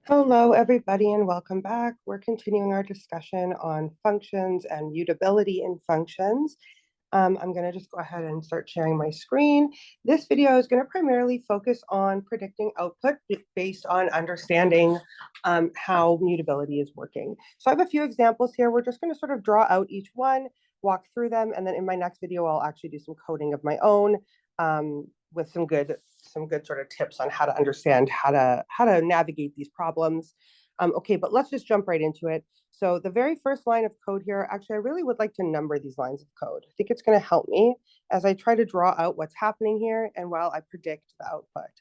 Hello, everybody, and welcome back. We're continuing our discussion on functions and mutability in functions. I'm going to just go ahead and start sharing my screen. This video is going to primarily focus on predicting output based on understanding how mutability is working. So I have a few examples here. We're just going to sort of draw out each one, walk through them, and then in my next video, I'll actually do some coding of my own with some good sort of tips on how to understand how to navigate these problems. Okay, but let's just jump right into it. So the very first line of code here, actually, I really would like to number these lines of code. I think it's going to help me as I try to draw out what's happening here and while I predict the output.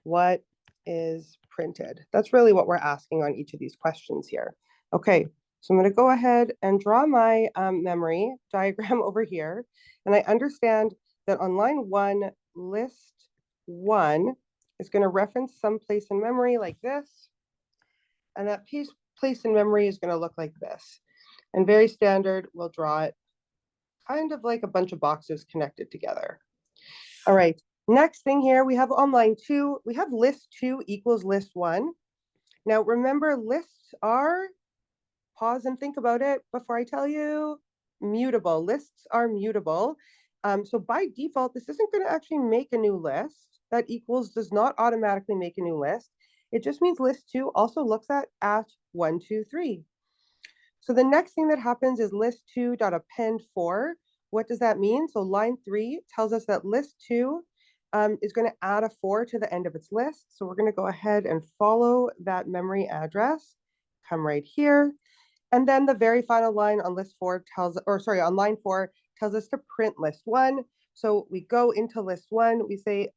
What is printed? That's really what we're asking on each of these questions here. Okay, so I'm going to go ahead and draw my memory diagram over here. And I understand that on line 1, list 1 is going to reference some place in memory like this. And that place in memory is going to look like this. And very standard, we'll draw it kind of like a bunch of boxes connected together. All right, next thing here, we have on line 2, we have list 2 equals list 1. Now remember, lists are, pause and think about it before I tell you, mutable. Lists are mutable. So by default, this isn't going to actually make a new list. That equals does not automatically make a new list. It just means list 2 also looks at 1, 2, 3. So the next thing that happens is list 2.append 4. What does that mean? So line 3 tells us that list 2 is going to add a 4 to the end of its list. So we're going to go ahead and follow that memory address, come right here. And then the very final line on list 4 on line 4 tells us to print list 1. So we go into list 1, we say,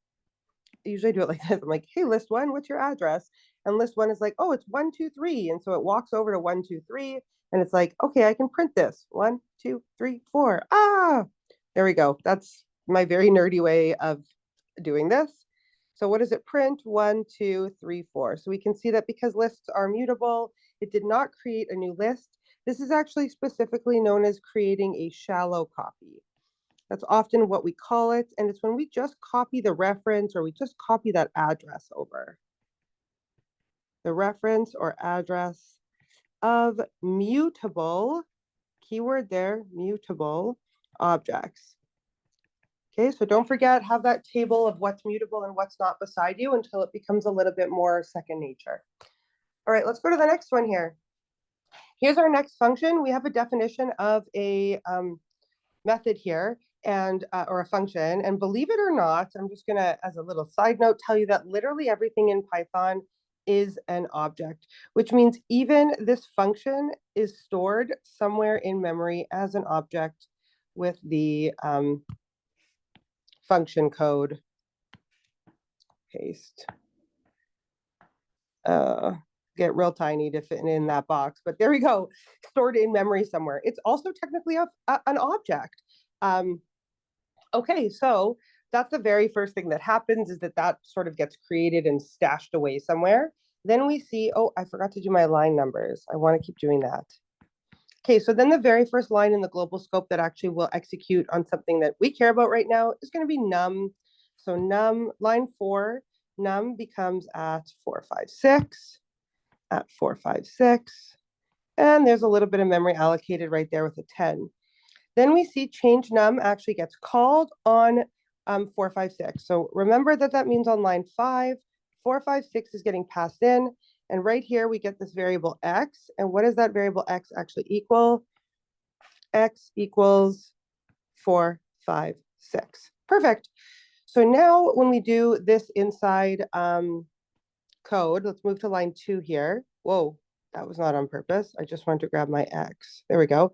I usually do it like this. I'm like, hey, list 1, what's your address? And list 1 is like, oh, it's 1, 2, 3. And so it walks over to 1, 2, 3. And it's like, okay, I can print this. 1, 2, 3, 4. Ah, there we go. That's my very nerdy way of doing this. So what does it print? 1, 2, 3, 4. So we can see that because lists are mutable, it did not create a new list. This is actually specifically known as creating a shallow copy. That's often what we call it. And it's when we just copy the reference or we just copy that address over. The reference or address of mutable, keyword there, mutable objects. Okay, so don't forget, have that table of what's mutable and what's not beside you until it becomes a little bit more second nature. All right, let's go to the next one here. Here's our next function. We have a definition of a method here and or a function. And believe it or not, I'm just gonna, as a little side note, tell you that literally everything in Python is an object, which means even this function is stored somewhere in memory as an object with the function code. Paste. Get real tiny to fit in that box, but there we go, stored in memory somewhere. It's also technically an object. Okay, so that's the very first thing that happens, is that sort of gets created and stashed away somewhere. Then we see, oh, I forgot to do my line numbers. I want to keep doing that. Okay, so then the very first line in the global scope that actually will execute on something that we care about right now is going to be num. So num, line 4, num becomes at 456, at 456. And there's a little bit of memory allocated right there with a 10. Then we see change num actually gets called on 456. So remember that means on line 5, 456 is getting passed in. And right here, we get this variable x. And what does that variable x actually equal? X equals 456. Perfect. So now when we do this inside code, let's move to line 2 here. Whoa, that was not on purpose. I just wanted to grab my x. There we go.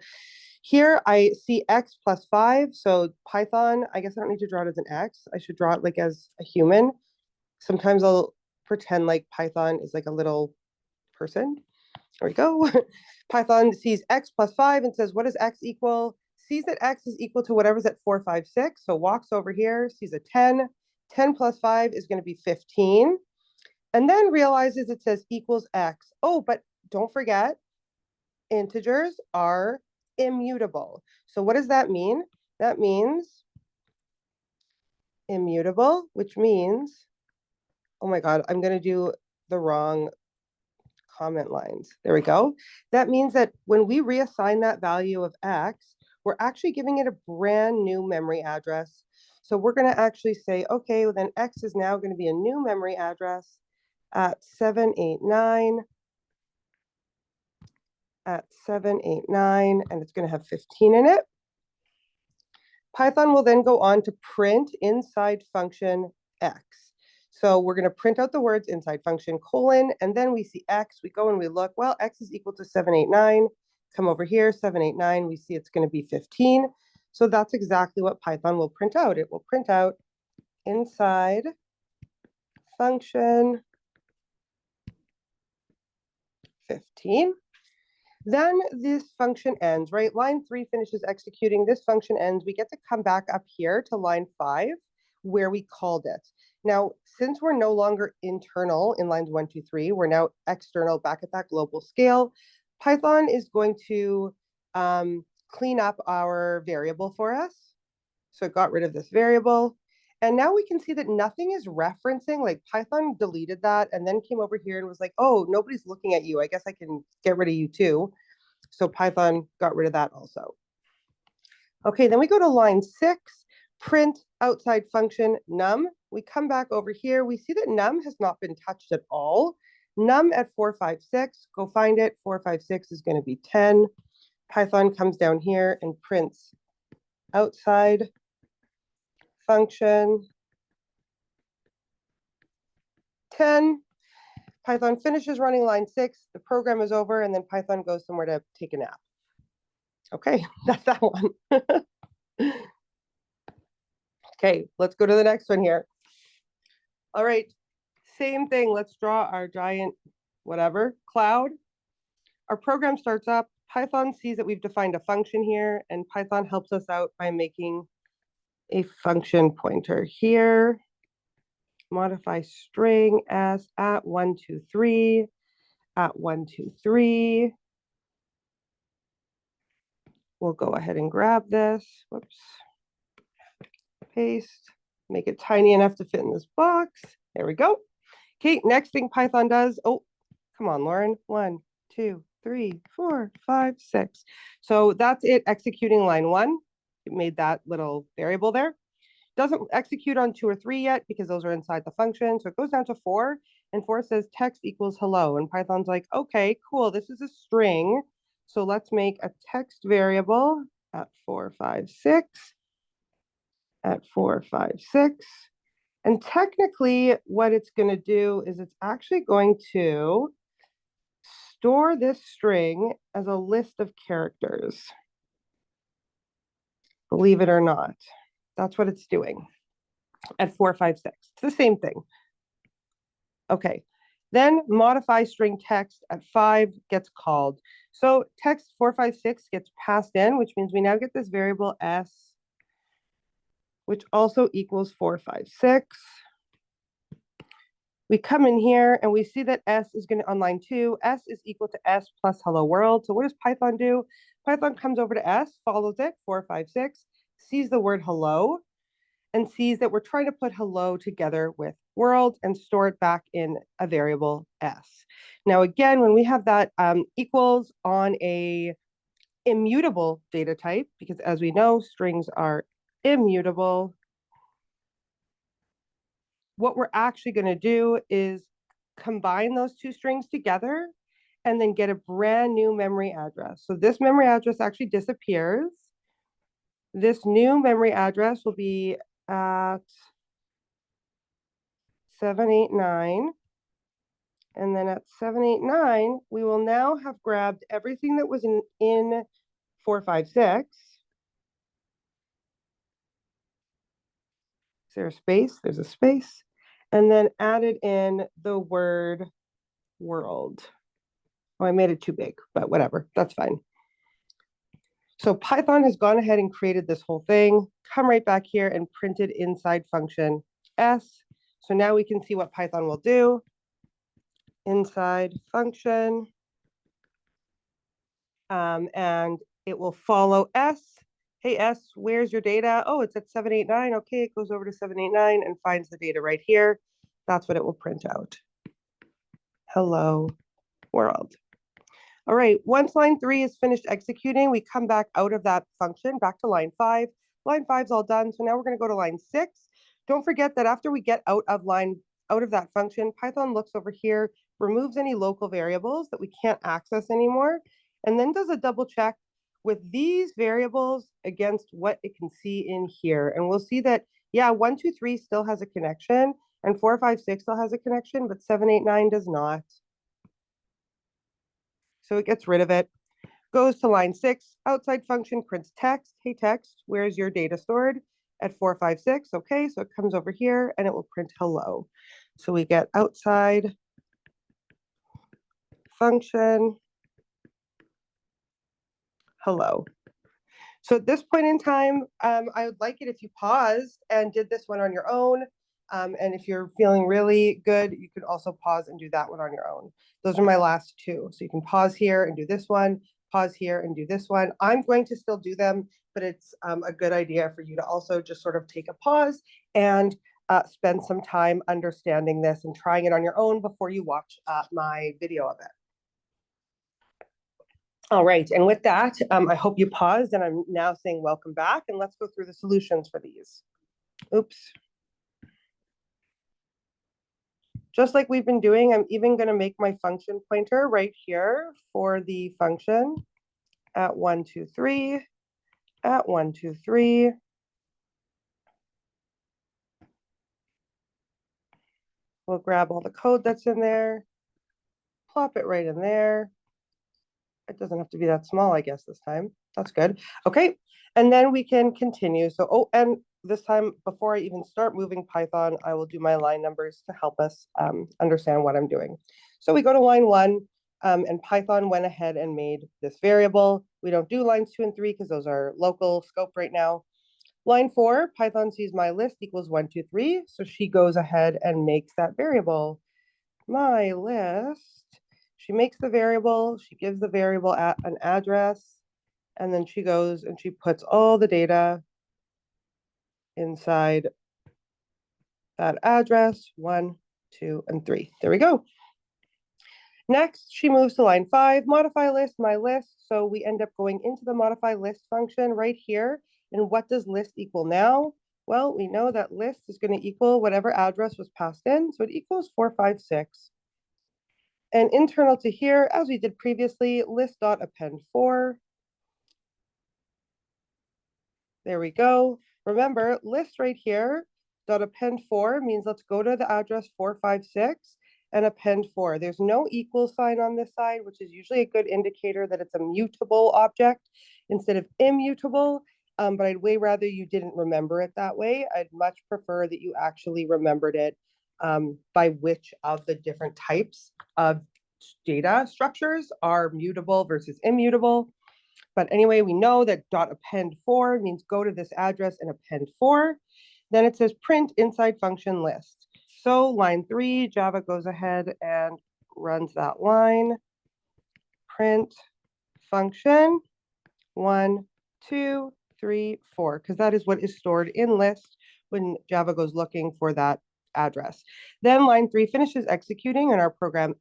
Here I see x plus 5. So Python, I guess I don't need to draw it as an x. I should draw it like as a human. Sometimes I'll pretend like Python is like a little person. There we go. Python sees x plus 5 and says, what does x equal? Sees that x is equal to whatever's at 456. So walks over here, sees a 10. 10 plus 5 is going to be 15. And then realizes it says equals x. Oh, but don't forget, integers are immutable. So what does that mean? That means immutable, which means, oh my God, I'm going to do the wrong comment lines. There we go. That means that when we reassign that value of X, we're actually giving it a brand new memory address. So we're going to actually say, okay, well then X is now going to be a new memory address at 789 and it's going to have 15 in it. Python will then go on to print inside function X. So we're going to print out the words inside function colon, and then we see X, we go and we look, well, X is equal to 789. Come over here, 789, we see it's going to be 15. So that's exactly what Python will print out. It will print out inside function 15. Then this function ends, right? Line 3 finishes executing. This function ends. We get to come back up here to line 5 where we called it. Now, since we're no longer internal in lines 1, 2, 3, we're now external back at that global scale. Python is going to clean up our variable for us. So it got rid of this variable. And now we can see that nothing is referencing, like Python deleted that and then came over here and was like, oh, nobody's looking at you. I guess I can get rid of you too. So Python got rid of that also. Okay, then we go to line 6, print outside function num. We come back over here. We see that num has not been touched at all. Num at 456, go find it. 456 is going to be 10. Python comes down here and prints outside function 10. Python finishes running line 6. The program is over, and then Python goes somewhere to take a nap. Okay, that's that one. Okay, let's go to the next one here. All right, same thing. Let's draw our giant whatever cloud. Our program starts up. Python sees that we've defined a function here, and Python helps us out by making a function pointer here. Modify string as at 1, 2, 3, at 1, 2, 3. We'll go ahead and grab this. Whoops. Paste. Make it tiny enough to fit in this box. There we go. Okay, next thing Python does. Oh, come on, Lauren. 1, 2, 3, 4, 5, 6. So that's it executing line 1. It made that little variable there. Doesn't execute on 2 or 3 yet because those are inside the function. So it goes down to 4, and 4 says text equals hello. And Python's like, okay, cool. This is a string. So let's make a text variable at 4, 5, 6. At 4, 5, 6. And technically what it's going to do is it's actually going to store this string as a list of characters. Believe it or not. That's what it's doing at 4, 5, 6. It's the same thing. Okay. Then modify string text at 5 gets called. So text 4, 5, 6 gets passed in, which means we now get this variable s, which also equals 4, 5, 6. We come in here and we see that s is going to, on line 2, s is equal to s plus hello world. So what does Python do? Python comes over to s, follows it, 4, 5, 6, sees the word hello, and sees that we're trying to put hello together with world and store it back in a variable s. Now, again, when we have that equals on a immutable data type, because as we know, strings are immutable, what we're actually going to do is combine those two strings together and then get a brand new memory address. So this memory address actually disappears. This new memory address will be at 789. And then at 789, we will now have grabbed everything that was in 456. Is there a space? There's a space. And then added in the word world. Oh, I made it too big, but whatever, that's fine. So Python has gone ahead and created this whole thing, come right back here and printed inside function s. So now we can see what Python will do. Inside function, and it will follow s. Hey, s, where's your data? Oh, it's at 789. Okay, it goes over to 789 and finds the data right here. That's what it will print out. Hello world. All right, once line 3 is finished executing, we come back out of that function, back to line 5. Line 5 is all done, so now we're going to go to line 6. Don't forget that after we get out of that function, Python looks over here, removes any local variables that we can't access anymore, and then does a double check with these variables against what it can see in here. And we'll see that, yeah, 1, 2, 3 still has a connection, and 4, 5, 6 still has a connection, but 7, 8, 9 does not. So it gets rid of it. Goes to line 6, outside function prints text. Hey, text, where's your data stored? At 4, 5, 6. Okay, so it comes over here and it will print hello. So we get outside function hello. So at this point in time, I would like it if you paused and did this one on your own. And if you're feeling really good, you could also pause and do that one on your own. Those are my last two. So you can pause here and do this one, pause here and do this one. I'm going to still do them, but it's a good idea for you to also just sort of take a pause and spend some time understanding this and trying it on your own before you watch my video of it. All right, and with that, I hope you paused, and I'm now saying welcome back, and let's go through the solutions for these. Oops. Just like we've been doing, I'm even going to make my function pointer right here for the function at 1, 2, 3, at 1, 2, 3. We'll grab all the code that's in there, plop it right in there. It doesn't have to be that small, I guess, this time. That's good. Okay, and then we can continue. So, oh, and this time, before I even start moving Python, I will do my line numbers to help us understand what I'm doing. So we go to line 1, and Python went ahead and made this variable. We don't do lines 2 and 3 because those are local scope right now. Line 4, Python sees my list equals 1, 2, 3. So she goes ahead and makes that variable. My list. She makes the variable, she gives the variable an address, and then she goes and she puts all the data inside that address, 1, 2, and 3. There we go. Next, she moves to line 5, modify list, my list. So we end up going into the modify list function right here. And what does list equal now? Well, we know that list is going to equal whatever address was passed in. So it equals 4, 5, 6. And internal to here, as we did previously, list.append 4. There we go. Remember, list right here, .append 4 means let's go to the address 456 and append 4. There's no equal sign on this side, which is usually a good indicator that it's a mutable object instead of immutable. But I'd way rather you didn't remember it that way. I'd much prefer that you actually remembered it by which of the different types of data structures are mutable versus immutable. But anyway, we know that .append 4 means go to this address and append 4. Then it says print inside function list. So line 3, Java goes ahead and runs that line. Print function 1, 2, 3, 4, because that is what is stored in list when Java goes looking for that address. Then line 3 finishes executing and our program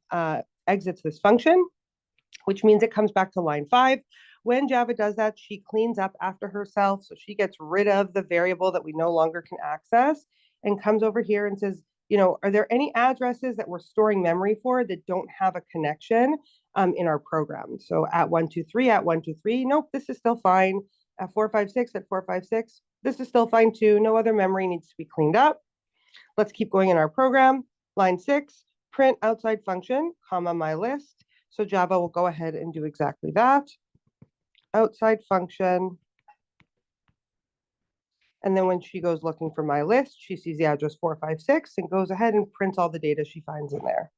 exits this function, which means it comes back to line 5. When Java does that, she cleans up after herself. So she gets rid of the variable that we no longer can access and comes over here and says, you know, are there any addresses that we're storing memory for that don't have a connection in our program? So at 1, 2, 3, at 1, 2, 3, nope, this is still fine. At 4, 5, 6, at 4, 5, 6, this is still fine too. No other memory needs to be cleaned up. Let's keep going in our program. Line 6, print outside function, comma, my list. So Java will go ahead and do exactly that. Outside function. And then when she goes looking for my list, she sees the address 456 and goes ahead and prints all the data she finds in there.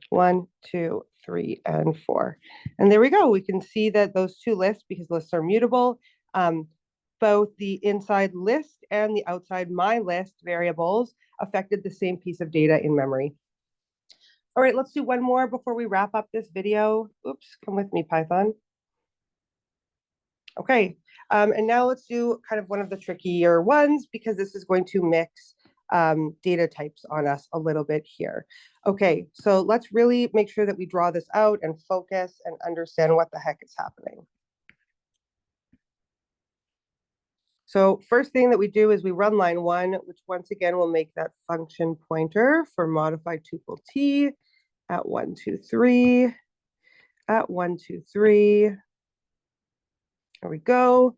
1, 2, 3, and 4. And there we go. We can see that those two lists, because lists are mutable, both the inside list and the outside my list variables affected the same piece of data in memory. All right, let's do one more before we wrap up this video. Oops, come with me, Python. Okay, and now let's do kind of one of the trickier ones because this is going to mix data types on us a little bit here. Okay, so let's really make sure that we draw this out and focus and understand what the heck is happening. So first thing that we do is we run line 1, which once again will make that function pointer for modified tuple t at 1, 2, 3, at 1, 2, 3. There we go.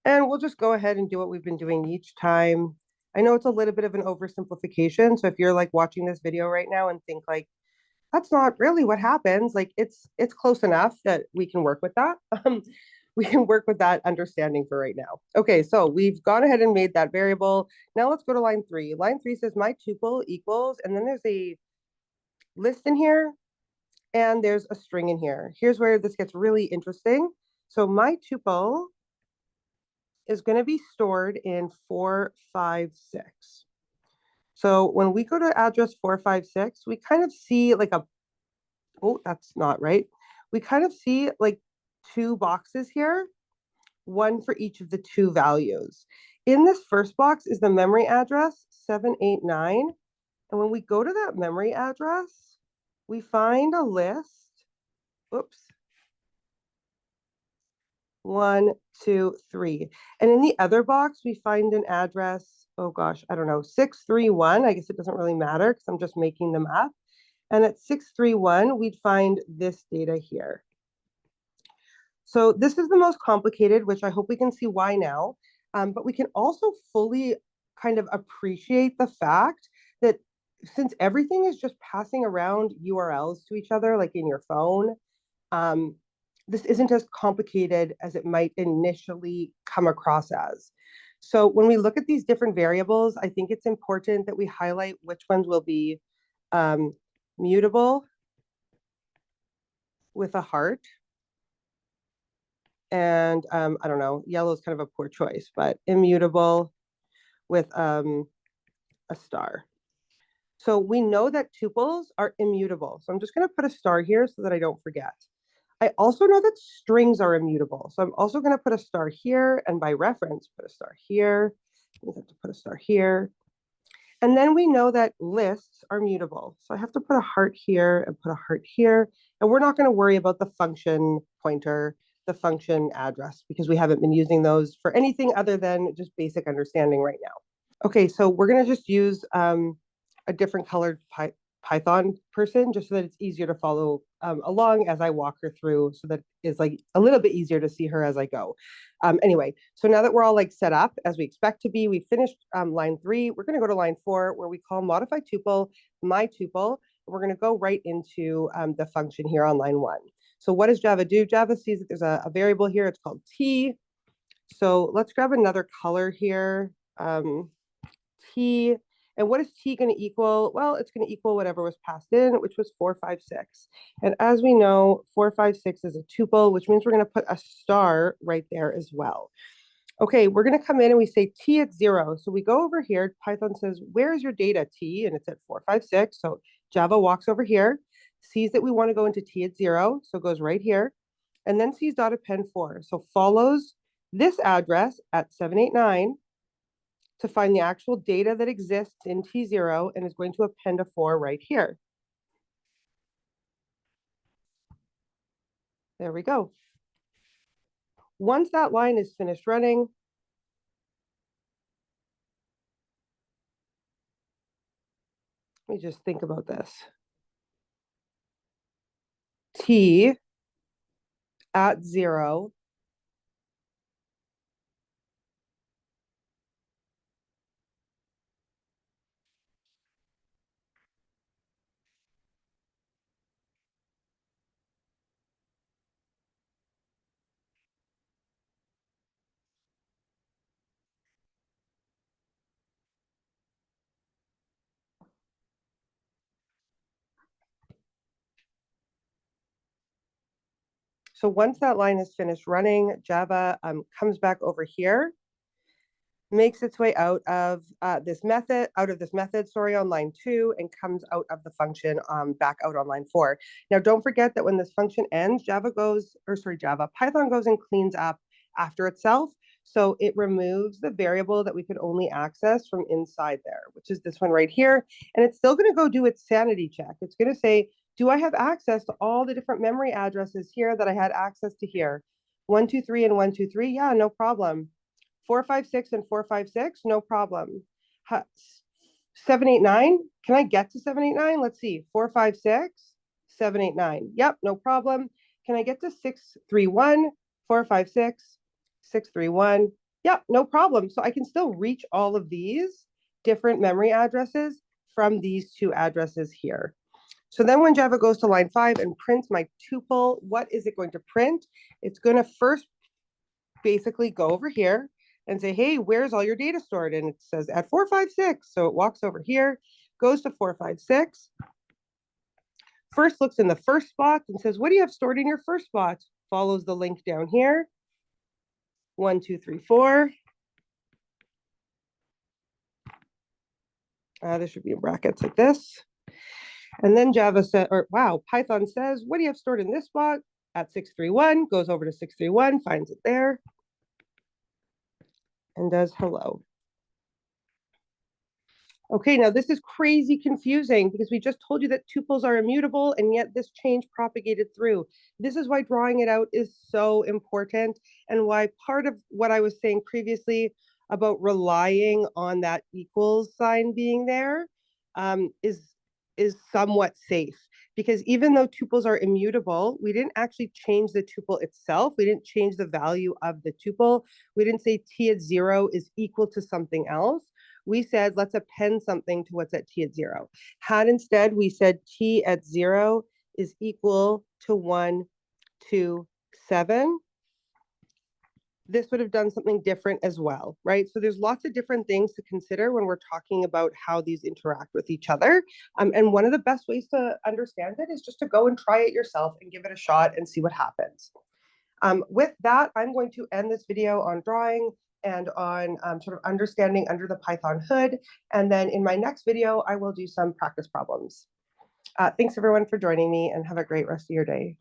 And we'll just go ahead and do what we've been doing each time. I know it's a little bit of an oversimplification. So if you're like watching this video right now and think like, that's not really what happens, like it's close enough that we can work with that. We can work with that understanding for right now. Okay, so we've gone ahead and made that variable. Now let's go to line 3. Line 3 says my tuple equals, and then there's a list in here, and there's a string in here. Here's where this gets really interesting. So my tuple is going to be stored in 4, 5, 6. So when we go to address 4, 5, 6, we kind of see like oh, that's not right. We kind of see like 2 boxes here, one for each of the 2 values. In this first box is the memory address 789. And when we go to that memory address, we find a list. Oops. 1, 2, 3. And in the other box, we find an address, oh gosh, I don't know, 631. I guess it doesn't really matter because I'm just making them up. And at 631, we'd find this data here. So this is the most complicated, which I hope we can see why now. But we can also fully kind of appreciate the fact that since everything is just passing around URLs to each other, like in your phone, this isn't as complicated as it might initially come across as. So when we look at these different variables, I think it's important that we highlight which ones will be mutable with a heart. And I don't know, yellow is kind of a poor choice, but immutable with a star. So we know that tuples are immutable. So I'm just going to put a star here so that I don't forget. I also know that strings are immutable. So I'm also going to put a star here, and by reference, put a star here. I have to put a star here. And then we know that lists are mutable. So I have to put a heart here and put a heart here. And we're not going to worry about the function pointer, the function address, because we haven't been using those for anything other than just basic understanding right now. Okay, so we're going to just use a different colored Python person just so that it's easier to follow along as I walk her through, so that it's like a little bit easier to see her as I go. Anyway, so now that we're all like set up as we expect to be, we finished line 3. We're going to go to line 4 where we call modify tuple my tuple. We're going to go right into the function here on line 1. So what does Java do? Java sees that there's a variable here. It's called t. So let's grab another color here. T. And what is t going to equal? Well, it's going to equal whatever was passed in, which was 4, 5, 6. And as we know, 4, 5, 6 is a tuple, which means we're going to put a star right there as well. Okay, we're going to come in and we say t at 0. So we go over here. Python says, where is your data, t? And it's at 4, 5, 6. So Java walks over here, sees that we want to go into t at 0. So it goes right here. And then sees dot append 4. So follows this address at 789 to find the actual data that exists in T0 and is going to append a 4 right here. There we go. Once that line is finished running, let me just think about this. T at 0 So once that line is finished running, Java comes back over here, makes its way out of this method, on line 2, and comes out of the function back out on line 4. Now, don't forget that when this function ends, Python goes and cleans up after itself. So it removes the variable that we could only access from inside there, which is this one right here. And it's still going to go do its sanity check. It's going to say, do I have access to all the different memory addresses here that I had access to here? 123 and 123, yeah, no problem. 456 and 456, no problem. 789, can I get to 789? Let's see, 456, 789. Yep, no problem. Can I get to 631, 456, 631? Yep, no problem. So I can still reach all of these different memory addresses from these two addresses here. So then when Java goes to line 5 and prints my tuple, what is it going to print? It's going to first basically go over here and say, hey, where's all your data stored? And it says at 456. So it walks over here, goes to 456. First looks in the first spot and says, what do you have stored in your first spot? Follows the link down here. 1, 2, 3, 4. There should be in brackets like this. And then Java said, or wow, Python says, what do you have stored in this spot? At 631, goes over to 631, finds it there, and does hello. Okay, now this is crazy confusing because we just told you that tuples are immutable, and yet this change propagated through. This is why drawing it out is so important, and why part of what I was saying previously about relying on that equals sign being there is somewhat safe. Because even though tuples are immutable, we didn't actually change the tuple itself. We didn't change the value of the tuple. We didn't say t at 0 is equal to something else. We said, let's append something to what's at t at 0. Had instead we said t at 0 is equal to 1, 2, 7, this would have done something different as well, right? So there's lots of different things to consider when we're talking about how these interact with each other. And one of the best ways to understand it is just to go and try it yourself and give it a shot and see what happens. With that, I'm going to end this video on drawing and on sort of understanding under the Python hood. And then in my next video, I will do some practice problems. Thanks everyone for joining me, and have a great rest of your day.